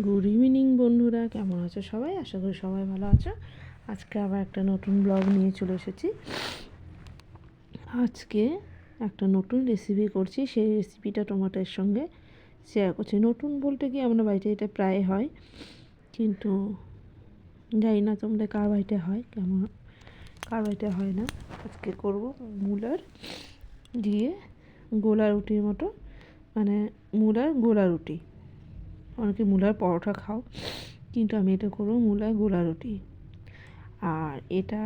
Good evening বন্ধুরা, কেমন আছো সবাই? আশা করি সবাই ভালো আছো। আজকে আবার একটা নতুন ব্লগ নিয়ে চলে এসেছি। আজকে একটা নতুন রেসিপি করছি, সেই রেসিপিটা তোমাদের সঙ্গে শেয়ার করছি। নতুন বলতে কি, আমরা বাড়িতে এটা প্রায় হয়, কিন্তু জানি না তোমাদের কার বাড়িতে হয়, কেমন কার বাড়িতে হয় না। আজকে করব মূলার দিয়ে গোলা রুটির মতো, মানে মূলার গোলা রুটি। অনেকে মূলার পরোটা খাও, কিন্তু আমি এটা করবো মূলার গোলা রুটি। আর এটা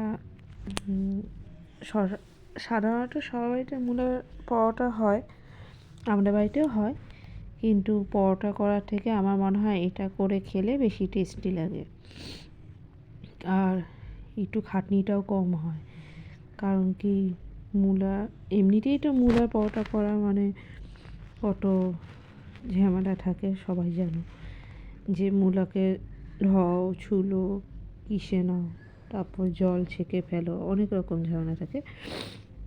সাধারণত সবার বাড়িতে মূলার পরোটা হয়, আমাদের বাড়িতেও হয়, কিন্তু পরোটা করার থেকে আমার মনে হয় এটা করে খেলে বেশি টেস্টি লাগে, আর একটু খাটনিটাও কম হয়। কারণ কি, মূলা এমনিতেই তো মূলার পরোটা করা মানে কত ঝামেলা থাকে, সবাই জানো যে মূলাকে ধোও, ছুলো, কিসে নাও, তারপর জল ছেঁকে ফেলো, অনেক রকম ঝামেলা থাকে।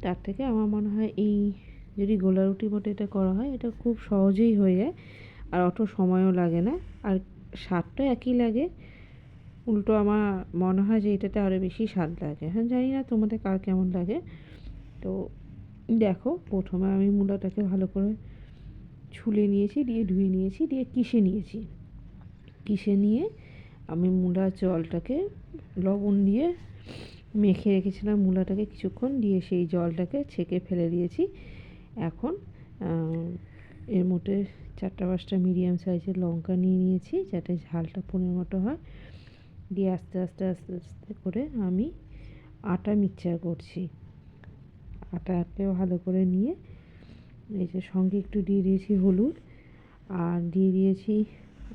তার থেকে আমার মনে হয় এই যদি গোলা রুটির মতো এটা করা হয়, এটা খুব সহজেই হয়ে যায়, আর অত সময়ও লাগে না, আর স্বাদটা একই লাগে। উল্টো আমার মনে হয় যে এটাতে আরও বেশি স্বাদ লাগে। হ্যাঁ, জানি না তোমাদের কার কেমন লাগে। তো দেখো, প্রথমে আমি মূলাটাকে ভালো করে ছুলে নিয়েছি, দিয়ে ধুয়ে নিয়েছি, দিয়ে কিষে নিয়ে আমি মূলার জলটাকে লবণ দিয়ে মেখে রেখেছিলাম মূলাটাকে কিছুক্ষণ, দিয়ে সেই জলটাকে ছেঁকে ফেলে দিয়েছি। এখন এর মধ্যে 4-5টা মিডিয়াম সাইজের লঙ্কা নিয়ে নিয়েছি, যাতে ঝালটা পরিমাণ হয়। দিয়ে আস্তে আস্তে আস্তে আস্তে করে আমি আটা মিক্সচার করছি। আটাকে ভালো করে নিয়ে এই যে সঙ্গে একটু দিয়ে দিয়েছি হলুদ, আর দিয়ে দিয়েছি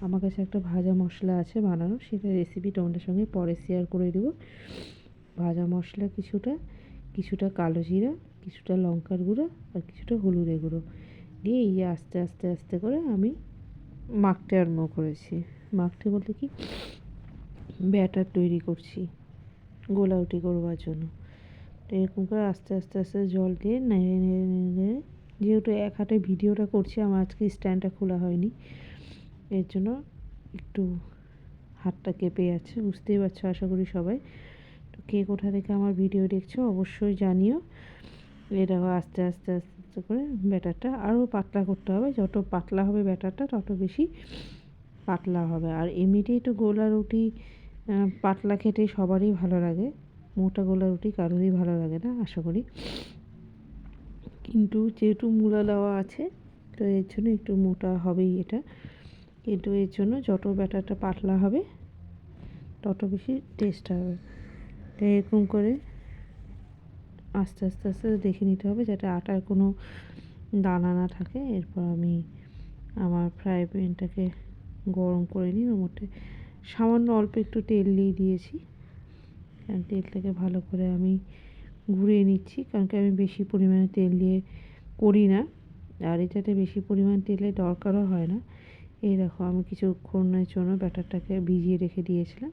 আমার কাছে একটা ভাজা মশলা আছে বানানো, সেটা রেসিপি তোমাদের সঙ্গে পরে শেয়ার করে দেবো। ভাজা মশলা কিছুটা কালো জিরা, কিছুটা লঙ্কার গুঁড়ো, আর কিছুটা হলুদের গুঁড়ো দিয়ে এই আস্তে আস্তে আস্তে করে আমি মাখতে আরম্ভ করেছি। মাখতে বলতে কি, ব্যাটার তৈরি করছি গোলা রুটি করবার জন্য। তো এরকম করে আস্তে আস্তে আস্তে জল দিয়ে নেড়ে নেড়ে নেড়ে নেড়ে, যেহেতু এক হাতে ভিডিওটা করছি, আমার আজকে স্ট্যান্ডটা খোলা হয়নি, এর জন্য একটু হাতটা কেঁপে যাচ্ছে, বুঝতেই পারছো আশা করি সবাই। তো কে কোথা থেকে আমার ভিডিও দেখছো অবশ্যই জানিও। এটা আস্তে আস্তে আস্তে আস্তে করে ব্যাটারটা আরও পাতলা করতে হবে, যত পাতলা হবে ব্যাটারটা তত বেশি পাতলা হবে। আর এমনিতেই তো গোলা রুটি পাতলা খেতে সবারই ভালো লাগে, মোটা গোলা রুটি কারোরই ভালো লাগে না আশা করি। কিন্তু যেহেতু মূলা দেওয়া আছে, তো এর জন্য একটু মোটা হবেই এটা, কিন্তু এর জন্য যত ব্যাটারটা পাতলা হবে তত বেশি টেস্ট হবে। তো এরকম করে আস্তে আস্তে আস্তে দেখে নিতে হবে যাতে আটার কোনো দানা না থাকে। এরপর আমি আমার ফ্রাই প্যানটাকে গরম করে নিই, ওর মধ্যে সামান্য অল্প একটু তেল দিয়ে দিয়েছি। কারণ তেলটাকে ভালো করে আমি ঘুরিয়ে নিচ্ছি, কারণ কি আমি বেশি পরিমাণে তেল দিয়ে করি না, আর এটাতে বেশি পরিমাণ তেলের দরকারও হয় না। এই দেখো, আমি কিছুক্ষণের জন্য ব্যাটারটাকে ভিজিয়ে রেখে দিয়েছিলাম।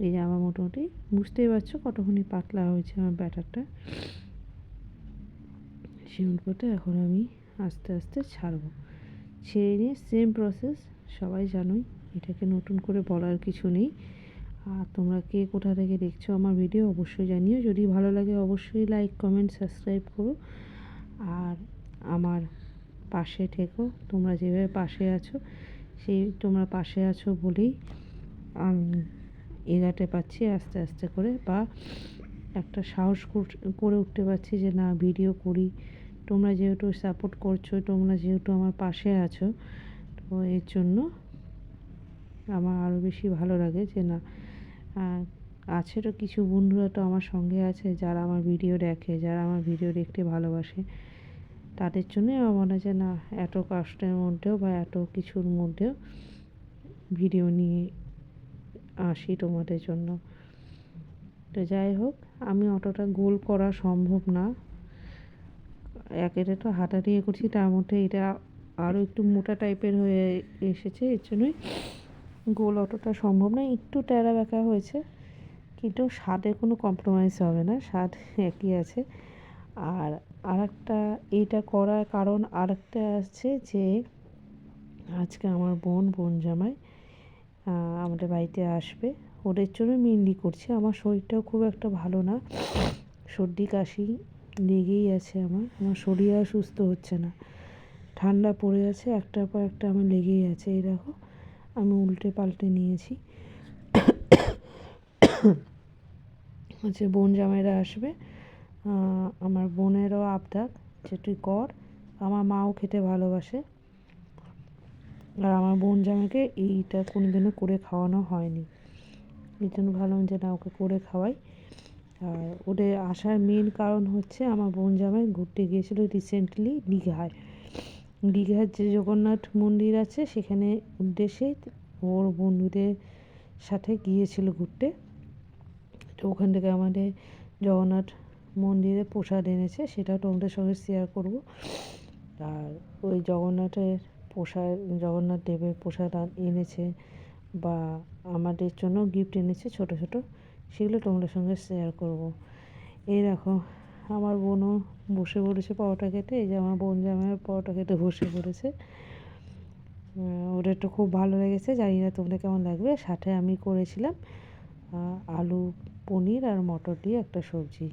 এই যে আমার মোটামুটি বুঝতেই পারছো কতখানি পাতলা হয়েছে আমার ব্যাটারটা। সেই অনুপাতে এখন আমি আস্তে আস্তে ছাড়বো, ছেড়ে নিয়ে সেম প্রসেস, সবাই জানোই, এটাকে নতুন করে বলার কিছু নেই। আর তোমরা কে কোথা থেকে দেখছো আমার ভিডিও অবশ্যই জানিও। যদি ভালো লাগে অবশ্যই লাইক, কমেন্ট, সাবস্ক্রাইব করো, আর আমার পাশে থেকো। তোমরা যেভাবে পাশে আছো, তোমরা পাশে আছো বলেই আমি এগাতে পারছি আস্তে আস্তে করে, বা একটা সাহস করে উঠতে পারছি যে না, ভিডিও করি। তোমরা যেহেতু সাপোর্ট করছো, তোমরা যেহেতু আমার পাশে আছো, তো এর জন্য আমার আরও বেশি ভালো লাগে যে না, আছে তো কিছু বন্ধুরা তো আমার সঙ্গে আছে, যারা আমার ভিডিও দেখে, যারা আমার ভিডিও দেখতে ভালোবাসে। তাদের জন্যই আমার মনে হয় যে না, এত কষ্টের মধ্যেও বা এত কিছুর মধ্যেও ভিডিও নিয়ে আসি তোমাদের জন্য। তো যাই হোক, আমি অতটা গোল করা সম্ভব না, একেতে তো হাতা দিয়ে করছি, তার মধ্যে এটা আরও একটু মোটা টাইপের হয়ে এসেছে, এর জন্যই গোল অতটা সম্ভব না, একটু ট্যাড়া ব্যাকা হয়েছে, কিন্তু স্বাদে কোনো কম্প্রোমাইজ হবে না, স্বাদ একই আছে। আর আরেকটা, এইটা করার কারণ আরেকটা আছে যে আজকে আমার বোন জামাই আমাদের বাড়িতে আসবে, ওদের জন্য মেনলি করছি। আমার শরীরটাও খুব একটা ভালো না, সর্দি কাশি লেগেই আছে। আমার শরীর আর সুস্থ হচ্ছে না, ঠান্ডা পড়ে আছে, একটার পর একটা আমার লেগেই আছে। এই দেখো আমি উল্টে পাল্টে নিয়েছি। হচ্ছে বোন জামাইরা আসবে, আমার বোনেরও আবদার যে তুই কর। আমার মাও খেতে ভালোবাসে, আর আমার বোন জামাইকে এইটা কোনোদিনও করে খাওয়ানো হয়নি, এই জন্য ভাবলাম যে না, ওকে করে খাওয়াই। আর ওদের আসার মেন কারণ হচ্ছে আমার বোন জামাই ঘুরতে গিয়েছিল রিসেন্টলি দীঘায়। দীঘার যে জগন্নাথ মন্দির আছে সেখানে উদ্দেশ্যে ওর বন্ধুদের সাথে গিয়েছিল ঘুরতে। তো ওখান থেকে আমাদের জগন্নাথ মন্দিরে প্রসাদ এনেছে, সেটাও তোমাদের সঙ্গে শেয়ার করব। আর ওই জগন্নাথ দেবের প্রসাদ এনেছে, বা আমাদের জন্য গিফট এনেছে ছোট ছোট, সেগুলো তোমাদের সঙ্গে শেয়ার করব। এই দেখো আমার বোনও বসে পড়েছে পরোটা খেতে, এই যে আমার বোন জামাইয়ের পরোটা খেতে বসে পড়েছে। ওটা তো খুব ভালো লেগেছে, জানি না তোমাদের কেমন লাগবে। সাথে আমি করেছিলাম আলু পনির আর মটর দিয়ে একটা সবজি।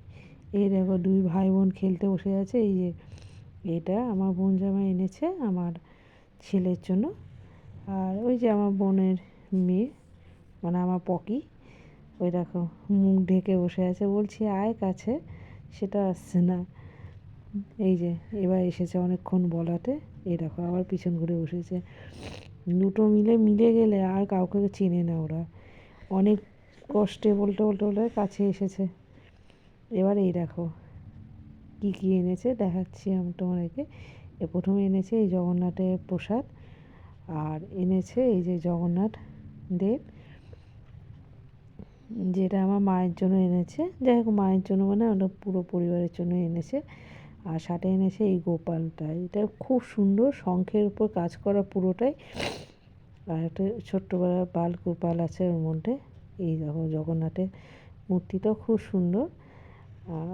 এই দেখো দুই ভাই বোন খেলতে বসে আছে। এই যে এটা আমার বোন জামাই এনেছে আমার ছেলের জন্য, আর ওই যে আমার বোনের মেয়ে মানে আমার পকি, ওই দেখো মুখ ঢেকে বসে আছে, বলছি আয় কাছে, সেটা আসছে না। এই যে এবার এসেছে অনেকক্ষণ বলাতে, এই দেখো আবার পিছন ঘুরে বসেছে। দুটো মিলে গেলে আর কাউকে চেনে না ওরা, অনেক কষ্টে বলতে বলতে বলতে কাছে এসেছে। এবার এই দেখো কী কী এনেছে দেখাচ্ছি আমি তোমাদেরকে। প্রথমে এনেছে এই জগন্নাথের প্রসাদ, আর এনেছে এই যে জগন্নাথ দেব, যেটা আমার মায়ের জন্য এনেছে। যাই হোক মায়ের জন্য মানে ওটা পুরো পরিবারের জন্য এনেছে। আর সাথে এনেছে এই গোপালটা, এটা খুব সুন্দর, শঙ্খের উপর কাজ করা পুরোটাই। আর একটা ছোট্টবেলা বাল গোপাল আছে ওর মধ্যে। এই দেখো জগন্নাথের মূর্তিটাও খুব সুন্দর,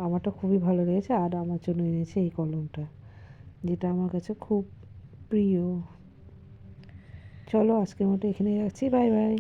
আমারটা খুবই ভালো লেগেছে। আর আমার জন্য এনেছে এই কলমটা, যেটা আমার কাছে খুব প্রিয়। চলো আজকের মতো এখানেই রাখছি, বাই বাই।